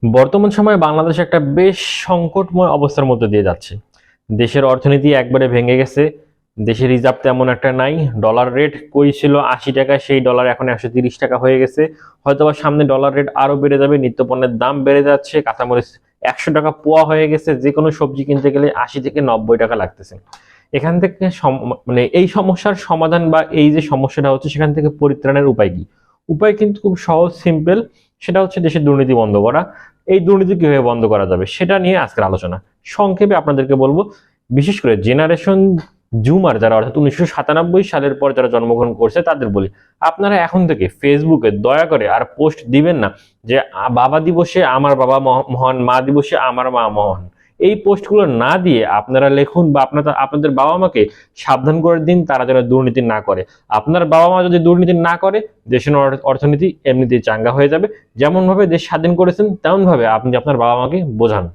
বর্তমান সময়ে বাংলাদেশ একটা বেশ সংকটময় অবস্থার মধ্যে দিয়ে যাচ্ছে। দেশের অর্থনীতি একবারে ভেঙে গেছে। দেশের রিজার্ভ তেমন একটা নাই। ডলার রেট কই ছিল ৮০ টাকা, সেই ডলার এখন ১৩০ টাকা হয়ে গেছে। হয়তোবা সামনে ডলার রেট আরো বেড়ে যাবে, নিত্যপণ্যের দাম বেড়ে যাচ্ছে, কাঁচামরিচ ১০০ টাকা পোয়া হয়ে গেছে, যে কোনো সবজি কিনতে গেলে ৮০ থেকে ৯০ টাকা লাগতেছে। এখান থেকে মানে এই সমস্যার সমাধান বা এই যে সমস্যাটা হচ্ছে সেখান থেকে পরিত্রাণের উপায় কি? উপায় কিন্তু খুব সহজ, সিম্পল। সেটা হচ্ছে দেশের দুর্নীতি বন্ধ করা। এই দুর্নীতি কিভাবে বন্ধ করা যাবে সেটা নিয়ে আজকের আলোচনা। সংক্ষেপে আপনাদেরকে বলবো, বিশেষ করে জেনারেশন জুমার যারা, অর্থাৎ ১৯৯৭ সালের পর যারা জন্মগ্রহণ করছে তাদের বলি, আপনারা এখন থেকে ফেসবুকে দয়া করে আর পোস্ট দিবেন না যে বাবা দিবসে আমার বাবা মহান, মা দিবসে আমার মা মহান। এই পোস্টগুলো না দিয়ে আপনারা লিখুন বা আপনাদের বাবা মাকে সাবধান করে দিন তারা যেন দুর্নীতি না করে। আপনার বাবা মা যদি দুর্নীতি না করে, দেশের অর্থনীতি এমনিতেই চাঙ্গা হয়ে যাবে। যেমন ভাবে দেশ স্বাধীন করেছেন তেমন ভাবে আপনি আপনার বাবা মাকে বোঝান।